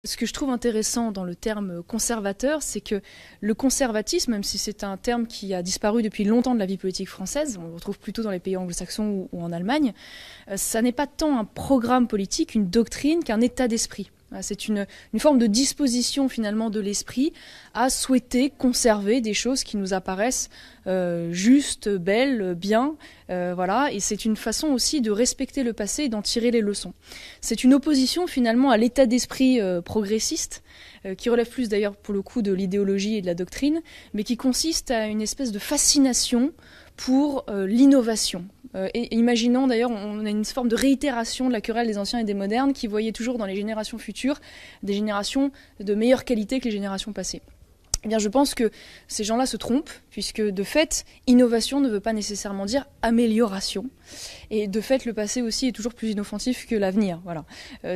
Ce que je trouve intéressant dans le terme conservateur, c'est que le conservatisme, même si c'est un terme qui a disparu depuis longtemps de la vie politique française, on le retrouve plutôt dans les pays anglo-saxons ou en Allemagne, ça n'est pas tant un programme politique, une doctrine, qu'un état d'esprit. C'est une forme de disposition finalement de l'esprit à souhaiter conserver des choses qui nous apparaissent justes, belles, bien, voilà. Et c'est une façon aussi de respecter le passé et d'en tirer les leçons. C'est une opposition finalement à l'état d'esprit progressiste, qui relève plus d'ailleurs pour le coup de l'idéologie et de la doctrine, mais qui consiste à une espèce de fascination pour l'innovation. Et imaginons d'ailleurs, on a une forme de réitération de la querelle des anciens et des modernes qui voyaient toujours dans les générations futures des générations de meilleure qualité que les générations passées. Eh bien, je pense que ces gens-là se trompent, puisque de fait, innovation ne veut pas nécessairement dire amélioration. Et de fait, le passé aussi est toujours plus inoffensif que l'avenir. Voilà.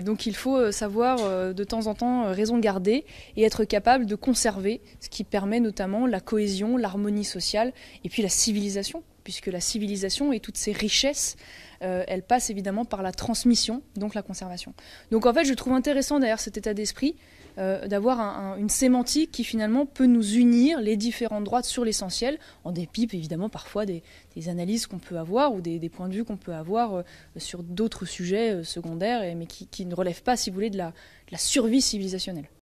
Donc il faut savoir de temps en temps raison garder et être capable de conserver, ce qui permet notamment la cohésion, l'harmonie sociale et puis la civilisation, puisque la civilisation et toutes ses richesses, elles passent évidemment par la transmission, donc la conservation. Donc en fait, je trouve intéressant derrière cet état d'esprit d'avoir une sémantique qui finalement peut nous unir les différentes droites sur l'essentiel, en dépit évidemment parfois des analyses qu'on peut avoir ou des points de vue qu'on peut avoir sur d'autres sujets secondaires, mais qui ne relèvent pas, si vous voulez, de la survie civilisationnelle.